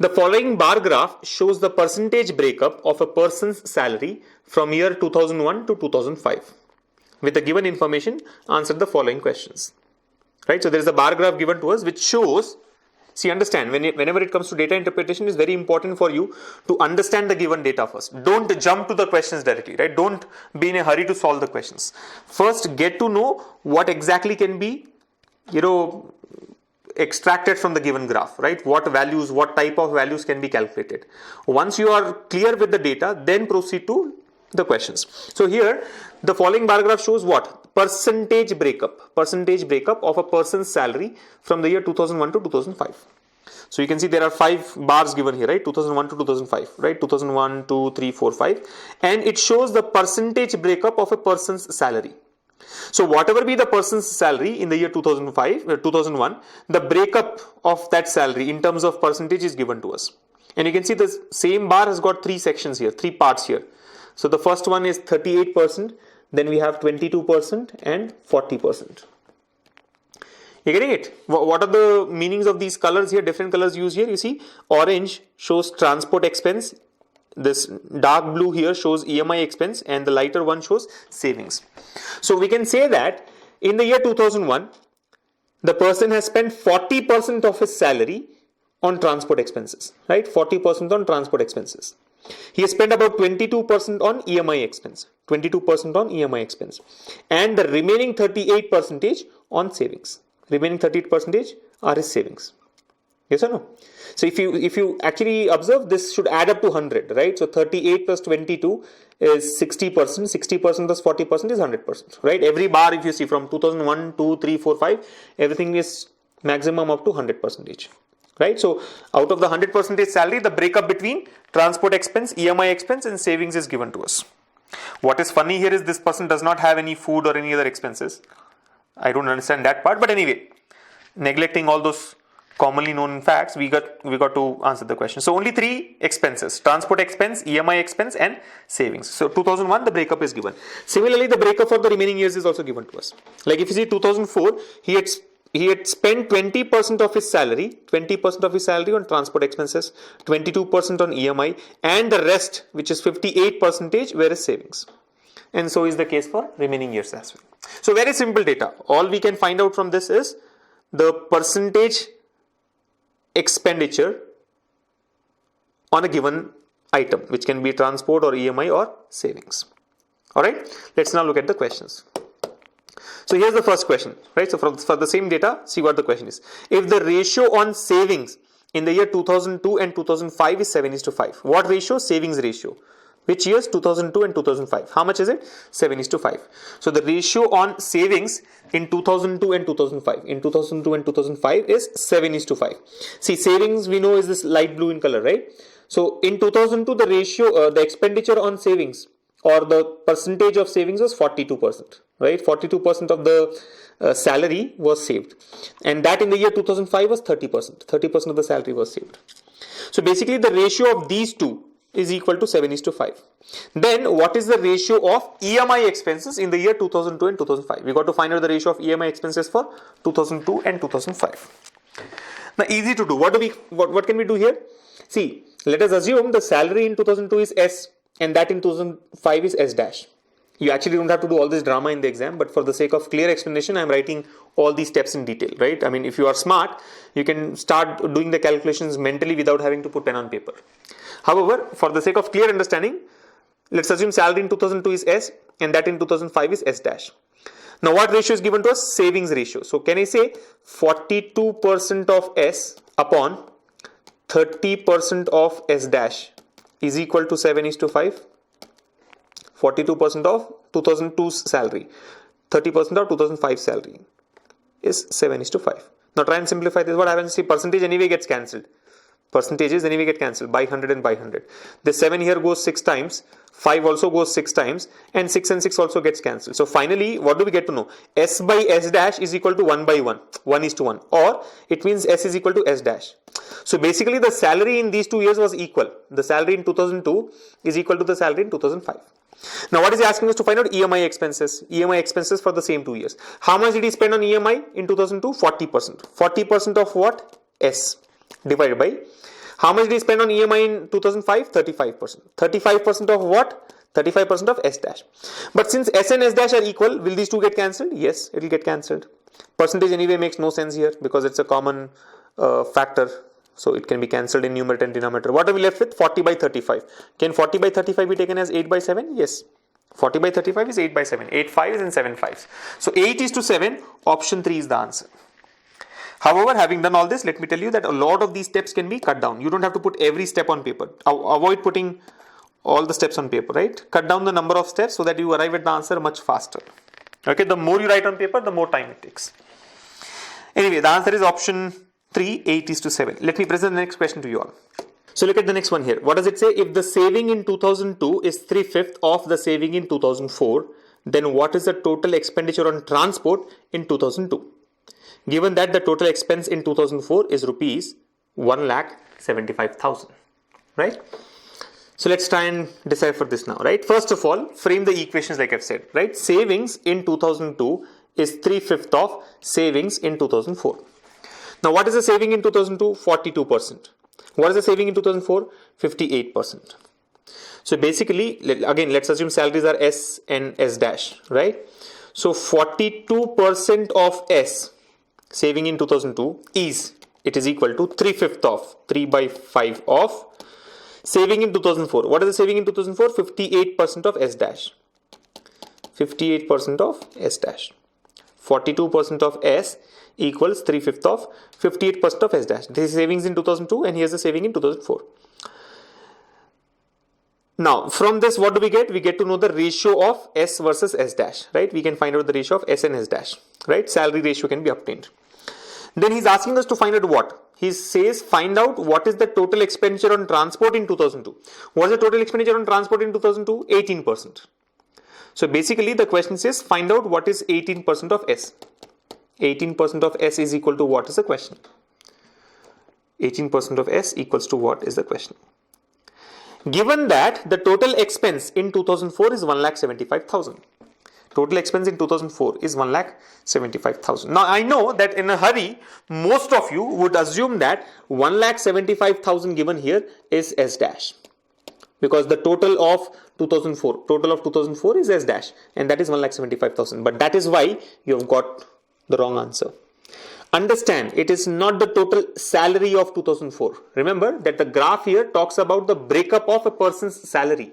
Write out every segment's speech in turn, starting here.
The following bar graph shows the percentage breakup of a person's salary from year 2001 to 2005. With the given information, answer the following questions. Right? So there is a bar graph given to us which shows, see, understand, whenever it comes to data interpretation, it's very important for you to understand the given data first. Don't jump to the questions directly, right? Don't be in a hurry to solve the questions. First, get to know what exactly can be, extracted from the given graph, right? What values, what type of values can be calculated. Once you are clear with the data, then proceed to the questions. So here, the following bar graph shows what? Percentage breakup of a person's salary from the year 2001 to 2005. So you can see there are 5 bars given here, right? 2001 to 2005, right? 2001, 2, 3, 4, 5. And it shows the percentage breakup of a person's salary. So whatever be the person's salary in the year 2001, the breakup of that salary in terms of percentage is given to us. And you can see the same bar has got 3 sections here, 3 parts here. So the first one is 38%, then we have 22% and 40%. You're getting it? What are the meanings of these colors here? Different colors used here. You see, orange shows transport expense. This dark blue here shows EMI expense, and the lighter one shows savings. So we can say that in the year 2001, the person has spent 40% of his salary on transport expenses, right? 40% on transport expenses. He has spent about 22% on EMI expense, and the remaining 38% on savings. Remaining 38% are his savings. Yes or no? So if you actually observe, this should add up to 100, right? So 38 plus 22 is 60%. 60% plus 40% is 100%, right? Every bar, if you see from 2001, 2, 3, 4, 5, everything is maximum up to 100%, right? So out of the 100% salary, the breakup between transport expense, EMI expense and savings is given to us. What is funny here is this person does not have any food or any other expenses. I don't understand that part, but anyway, neglecting all those commonly known facts, we got to answer the question. So only 3 expenses: transport expense, EMI expense and savings. So 2001, the breakup is given. Similarly, the breakup for the remaining years is also given to us. Like if you see 2004, he had spent 20% of his salary on transport expenses, 22% on EMI, and the rest, which is 58%, were his savings. And so is the case for remaining years as well. So very simple data. All we can find out from this is the percentage expenditure on a given item, which can be transport or EMI or savings. Alright, let's now look at the questions. So here's the first question, right? So for the same data, see what the question is. If the ratio on savings in the year 2002 and 2005 is 7:5, what ratio? Savings ratio. Which years? 2002 and 2005. How much is it? 7:5. So the ratio on savings in 2002 and 2005. In 2002 and 2005 is 7:5. See, savings we know is this light blue in color, right? So in 2002, the ratio, the expenditure on savings or the percentage of savings was 42%, right? 42% of the salary was saved. And that in the year 2005 was 30%. 30% of the salary was saved. So basically the ratio of these two is equal to 7:5. Then what is the ratio of EMI expenses in the year 2002 and 2005? We got to find out the ratio of EMI expenses for 2002 and 2005. Now easy to do. What can we do here? See, let us assume the salary in 2002 is S and that in 2005 is S dash. You actually don't have to do all this drama in the exam, but for the sake of clear explanation, I'm writing all these steps in detail, right? I mean, if you are smart, you can start doing the calculations mentally without having to put pen on paper. However, for the sake of clear understanding, let's assume salary in 2002 is S and that in 2005 is S dash. Now what ratio is given to us? Savings ratio. So can I say 42% of S upon 30% of S dash is equal to 7:5? 42% of 2002's salary, 30% of 2005 salary is 7:5. Now try and simplify this. What happens? See, percentage anyway gets cancelled. Percentages anyway get cancelled by 100 and by 100. The 7 here goes 6 times, 5 also goes 6 times, and 6 and 6 also gets cancelled. So finally, what do we get to know? S by S dash is equal to 1 by 1, 1:1, or it means S is equal to S dash. So basically the salary in these 2 years was equal. The salary in 2002 is equal to the salary in 2005. Now what is he asking us to find out? EMI expenses. EMI expenses for the same 2 years. How much did he spend on EMI in 2002? 40%. 40% of what? S divided by How much did he spend on EMI in 2005? 35%. 35% of what? 35% of S dash. But since S and S dash are equal, will these two get cancelled? Yes, it will get cancelled. Percentage anyway makes no sense here because it's a common factor. So it can be cancelled in numerator and denominator. What are we left with? 40 by 35. Can 40 by 35 be taken as 8 by 7? Yes. 40 by 35 is 8 by 7. 8 5s and 7 5s. So 8 is to 7. Option 3 is the answer. However, having done all this, let me tell you that a lot of these steps can be cut down. You don't have to put every step on paper. Avoid putting all the steps on paper, right? Cut down the number of steps so that you arrive at the answer much faster. Okay, the more you write on paper, the more time it takes. Anyway, the answer is option 3, 8 is to 7. Let me present the next question to you all. So look at the next one here. What does it say? If the saving in 2002 is 3/5 of the saving in 2004, then what is the total expenditure on transport in 2002? Given that the total expense in 2004 is rupees 1,75,000, right? So let's try and decipher this now, right? First of all, frame the equations like I've said, right? Savings in 2002 is 3/5 of savings in 2004. Now, what is the saving in 2002? 42%. What is the saving in 2004? 58%. So basically, again, let's assume salaries are S and S dash, right? So 42% of S saving in 2002 is equal to 3/5 of 3 by 5 of saving in 2004. What is the saving in 2004? 58% of S dash. 58% of S dash. 42% of S equals 3/5 of 58% of S dash. This is savings in 2002 and here's the saving in 2004. Now, from this, what do we get? We get to know the ratio of S versus S dash, right? We can find out the ratio of S and S dash, right? Salary ratio can be obtained. Then he's asking us to find out what? He says find out what is the total expenditure on transport in 2002. What is the total expenditure on transport in 2002? 18%. So basically the question says find out what is 18% of S. 18% of S is equal to what is the question? 18% of S equals to what is the question? Given that the total expense in 2004 is 1,75,000. Total expense in 2004 is 1,75,000. Now I know that in a hurry, most of you would assume that 1,75,000 given here is S dash. Because the total of 2004 is S dash and that is 1,75,000. But that is why you have got the wrong answer. Understand, it is not the total salary of 2004. Remember that the graph here talks about the breakup of a person's salary.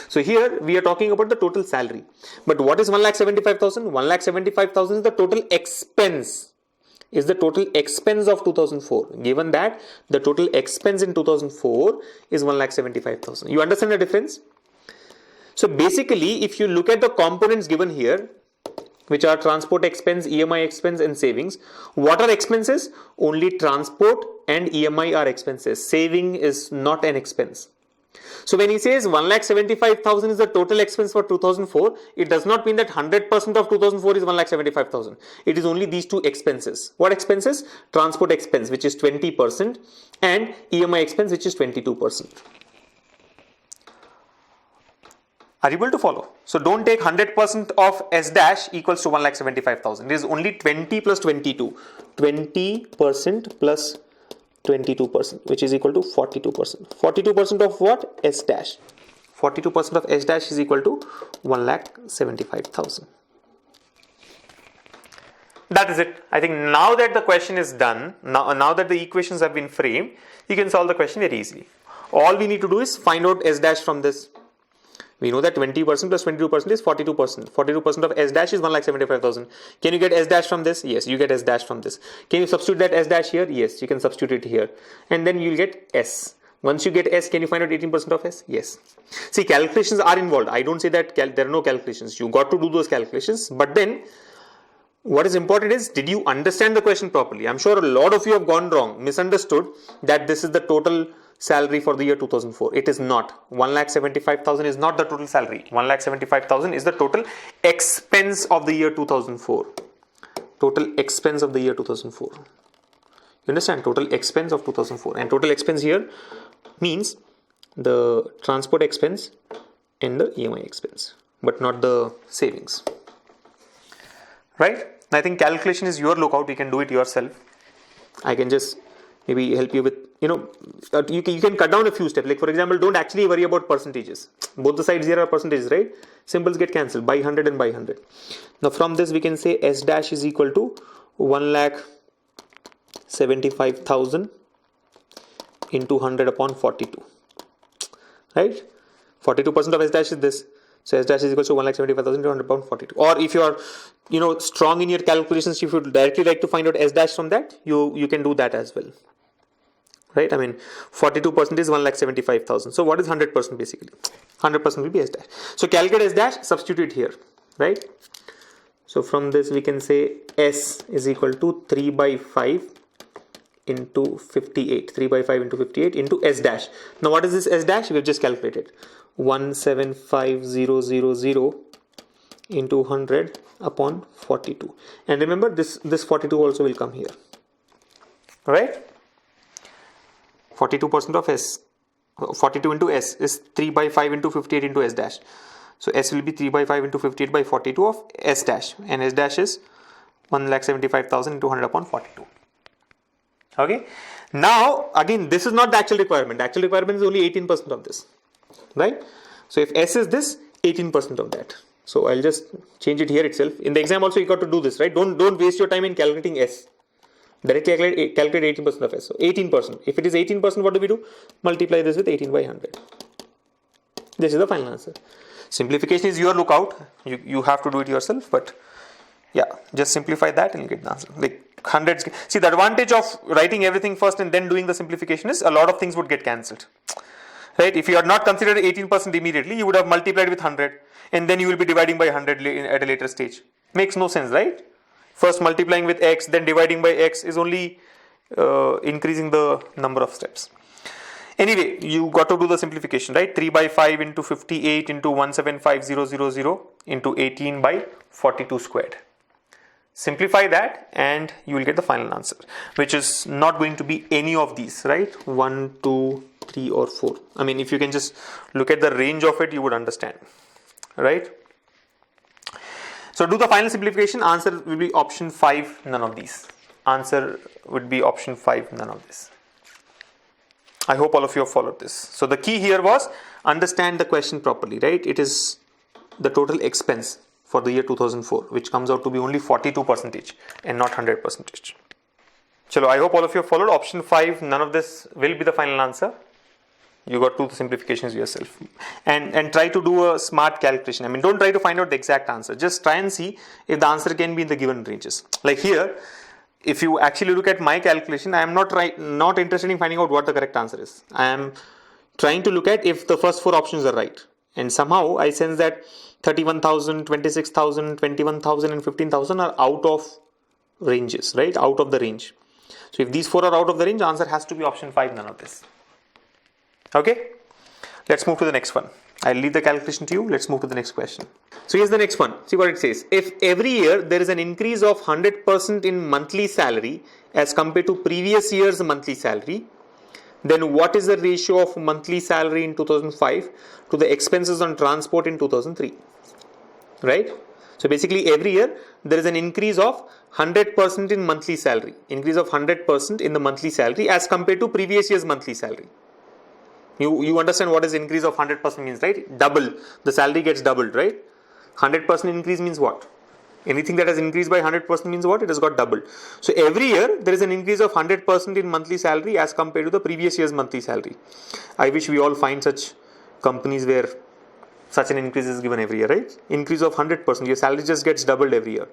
So here we are talking about the total salary. But what is 1,75,000? 1,75,000 is the total expense. Is the total expense of 2004. Given that the total expense in 2004 is 1,75,000. You understand the difference? So basically, if you look at the components given here, which are transport expense, EMI expense and savings. What are expenses? Only transport and EMI are expenses. Saving is not an expense. So when he says 1,75,000 is the total expense for 2004, it does not mean that 100% of 2004 is 1,75,000. It is only these two expenses. What expenses? Transport expense, which is 20%, and EMI expense, which is 22%. Are you able to follow? So don't take 100% of S dash equals to 1,75,000. It is only 20 plus 22. 20% plus 22%, which is equal to 42%. 42% of what? S dash. 42% of S dash is equal to 1,75,000. That is it. I think now that the question is done, now that the equations have been framed, you can solve the question very easily. All we need to do is find out S dash from this. We know that 20% plus 22% is 42%. 42% of S dash is 1,75,000. Can you get S dash from this? Yes, you get S dash from this. Can you substitute that S dash here? Yes, you can substitute it here. And then you'll get S. Once you get S, can you find out 18% of S? Yes. See, calculations are involved. I don't say that there are no calculations. You got to do those calculations. But then, what is important is, did you understand the question properly? I'm sure a lot of you have gone wrong, misunderstood that this is the total salary for the year 2004. It is not. 1,75,000 is not the total salary. 1,75,000 is the total expense of the year 2004. Total expense of the year 2004. You understand? Total expense of 2004. And total expense here means the transport expense and the EMI expense, but not the savings. Right? I think calculation is your lookout. You can do it yourself. I can just maybe help you with you can cut down a few steps. Like for example, don't actually worry about percentages. Both the sides here are percentages, right? Symbols get cancelled by 100 and by 100. Now from this we can say S dash is equal to 1,75,000 into 100 upon 42, right? 42% of S dash is this. So S dash is equal to 1,75,000 into 100 upon 42. Or if you are, strong in your calculations, if you directly like to find out S dash from that, you can do that as well, right? 42% is 1,75,000. So what is 100% basically? 100% will be S dash. So calculate S dash, substitute here, right? So from this we can say S is equal to 3 by 5 into 58. 3 by 5 into 58 into S dash. Now what is this S dash? We have just calculated. 175,000 into 100 upon 42. And remember this 42 also will come here. Alright? 42% of S. 42 into S is 3 by 5 into 58 into S dash. So S will be 3 by 5 into 58 by 42 of S dash. And S dash is 1,75,000 into 100 upon 42. Okay. Now again, this is not the actual requirement. The actual requirement is only 18% of this. Right? So if S is this, 18% of that. So I'll just change it here itself. In the exam also you got to do this, right? Don't waste your time in calculating S. Directly calculate 18% of S. So 18%. If it is 18%, what do we do? Multiply this with 18 by 100. This is the final answer. Simplification is your lookout. You have to do it yourself, but yeah, just simplify that and you get the answer. Like hundreds. See, the advantage of writing everything first and then doing the simplification is a lot of things would get cancelled. Right? If you had not considered 18% immediately, you would have multiplied with 100 and then you will be dividing by 100 at a later stage. Makes no sense, right? First multiplying with x, then dividing by x is only increasing the number of steps. Anyway, you got to do the simplification, right? 3 by 5 into 58 into 175,000 into 18 by 42 squared. Simplify that and you will get the final answer, which is not going to be any of these, right? 1, 2, 3 or 4. If you can just look at the range of it, you would understand, right? So do the final simplification. Answer will be option 5, none of these. Answer would be option 5, none of this. I hope all of you have followed this. So the key here was understand the question properly, right? It is the total expense for the year 2004, which comes out to be only 42% and not 100%. Chalo, I hope all of you have followed. Option 5, none of this will be the final answer. You got to do the simplifications yourself and try to do a smart calculation. Don't try to find out the exact answer. Just try and see if the answer can be in the given ranges. Like here, if you actually look at my calculation, I am not interested in finding out what the correct answer is. I am trying to look at if the first 4 options are right. And somehow I sense that 31,000, 26,000, 21,000 and 15,000 are out of ranges, right? Out of the range. So if these 4 are out of the range, the answer has to be option 5, none of this. Okay, let's move to the next one. I'll leave the calculation to you. Let's move to the next question. So here's the next one. See what it says. If every year there is an increase of 100% in monthly salary as compared to previous year's monthly salary, then what is the ratio of monthly salary in 2005 to the expenses on transport in 2003? Right? So basically every year there is an increase of 100% in monthly salary. Increase of 100% in the monthly salary as compared to previous year's monthly salary. You understand what is increase of 100% means, right? Double. The salary gets doubled, right? 100% increase means what? Anything that has increased by 100% means what? It has got doubled. So every year there is an increase of 100% in monthly salary as compared to the previous year's monthly salary. I wish we all find such companies where such an increase is given every year, right? Increase of 100%. Your salary just gets doubled every year.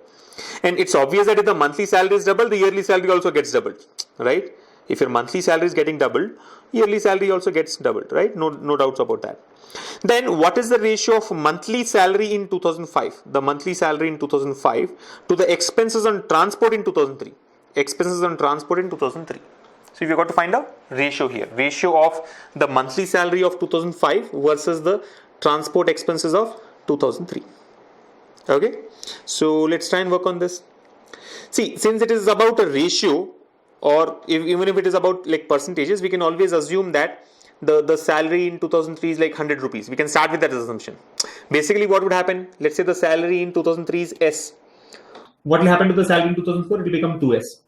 And it's obvious that if the monthly salary is doubled, the yearly salary also gets doubled, right? If your monthly salary is getting doubled, yearly salary also gets doubled, right? No doubts about that. Then what is the ratio of monthly salary in 2005? The monthly salary in 2005 to the expenses on transport in 2003. Expenses on transport in 2003. So you've got to find a ratio here. Ratio of the monthly salary of 2005 versus the transport expenses of 2003. Okay. So let's try and work on this. See, since it is about a ratio, or even if it is about like percentages, we can always assume that the salary in 2003 is like 100 rupees. We can start with that assumption. Basically, what would happen? Let's say the salary in 2003 is S. What will happen to the salary in 2004? It will become 2S.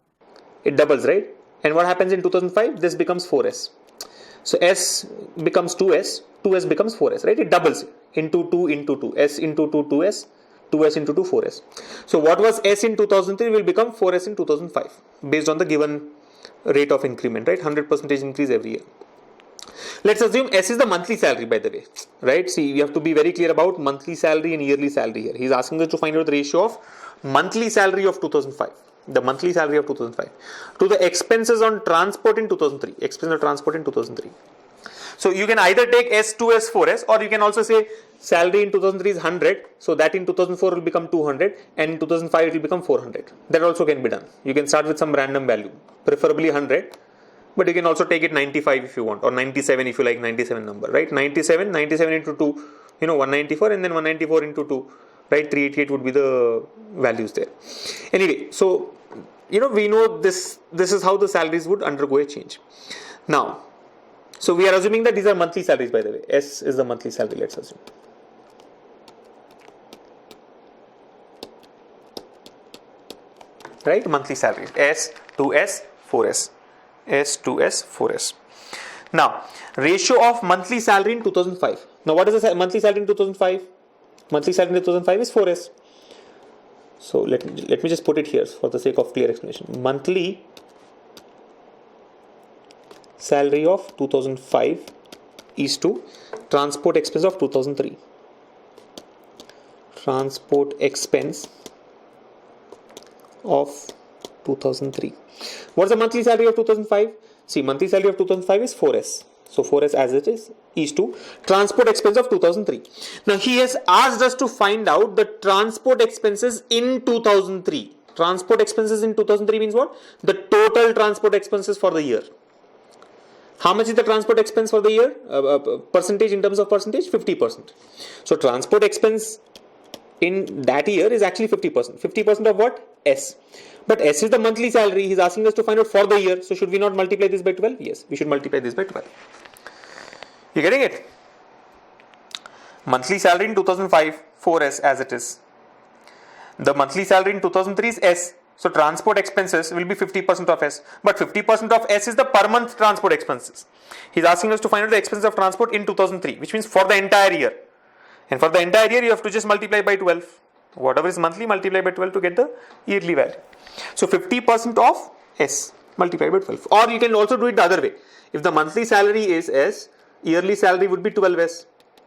It doubles, right? And what happens in 2005? This becomes 4S. So S becomes 2S, 2S becomes 4S, right? It doubles into 2 into 2, S into 2, 2S, 2S into 2, 4S. So what was S in 2003 will become 4S in 2005 based on the given rate of increment, right? 100% increase every year. Let's assume S is the monthly salary, by the way, right? See, we have to be very clear about monthly salary and yearly salary here. He's asking us to find out the ratio of monthly salary of 2005, the monthly salary of 2005, to the expenses on transport in 2003, expenses of transport in 2003. So you can either take S2S, 4S, or you can also say salary in 2003 is 100, so that in 2004 will become 200, and in 2005 it will become 400. That also can be done. You can start with some random value, preferably 100, but you can also take it 95 if you want, or 97 if you like 97 number, right? 97 into 2, 194, and then 194 into 2, right? 388 would be the values there. Anyway, so, we know this is how the salaries would undergo a change. Now, so we are assuming that these are monthly salaries, by the way. S is the monthly salary, let's assume. Right? Monthly salaries. S, 2S, 4S. S, 2S, 4S. Now, ratio of monthly salary in 2005. Now, what is the monthly salary in 2005? Monthly salary in 2005 is 4S. So, let me just put it here for the sake of clear explanation. Monthly salary of 2005 is to transport expense of 2003. Transport expense of 2003. What's the monthly salary of 2005? See, monthly salary of 2005 is 4S. So 4S as it is to transport expense of 2003. Now he has asked us to find out the transport expenses in 2003. Transport expenses in 2003 means what? The total transport expenses for the year. How much is the transport expense for the year? Percentage in terms of percentage? 50%. So transport expense in that year is actually 50%. 50% of what? S. But S is the monthly salary. He's asking us to find out for the year. So should we not multiply this by 12? Yes, we should multiply this by 12. You getting it? Monthly salary in 2005, 4S as it is. The monthly salary in 2003 is S. So transport expenses will be 50% of S. But 50% of S is the per month transport expenses. He's asking us to find out the expenses of transport in 2003, which means for the entire year. And for the entire year, you have to just multiply by 12. Whatever is monthly, multiply by 12 to get the yearly value. So 50% of S multiplied by 12. Or you can also do it the other way. If the monthly salary is S, yearly salary would be 12S.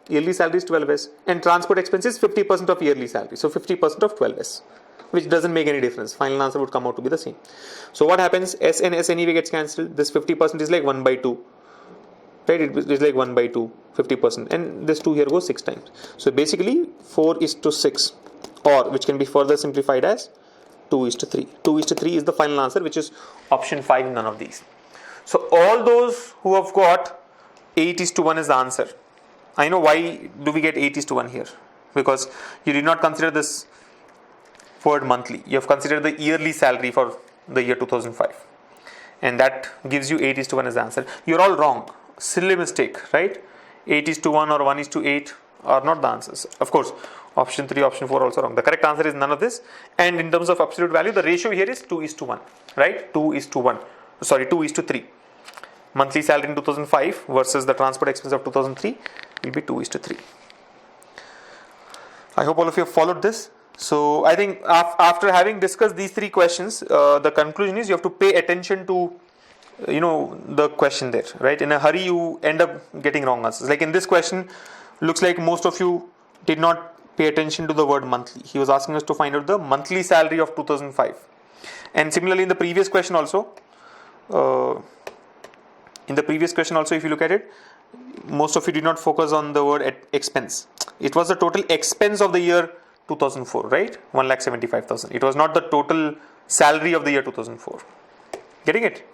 Yearly salary is 12S. And transport expense is 50% of yearly salary. So 50% of 12S. Which doesn't make any difference. Final answer would come out to be the same. So what happens? S and S anyway gets cancelled. This 50% is like 1 by 2. Right? It is like 1 by 2, 50%. And this 2 here goes 6 times. So basically 4:6. Or which can be further simplified as 2:3. 2:3 is the final answer, which is option 5, none of these. So all those who have got 8:1 is the answer. I know why do we get 8:1 here. Because you did not consider this word monthly. You have considered the yearly salary for the year 2005. And that gives you 8:1 as the answer. You're all wrong. Silly mistake, right? 8:1 or 1:8 are not the answers. Of course, option 3, option 4 also wrong. The correct answer is none of this. And in terms of absolute value, the ratio here is 2:1, right? 2:1. Sorry, 2:3. Monthly salary in 2005 versus the transport expense of 2003 will be 2:3. I hope all of you have followed this. So I think after having discussed these 3 questions, the conclusion is you have to pay attention to the question there, right? In a hurry, you end up getting wrong answers. Like in this question, looks like most of you did not pay attention to the word monthly. He was asking us to find out the monthly salary of 2005. And similarly, in the previous question also, if you look at it, most of you did not focus on the word expense. It was the total expense of the year 2004, right? 1,75,000. It was not the total salary of the year 2004. Getting it?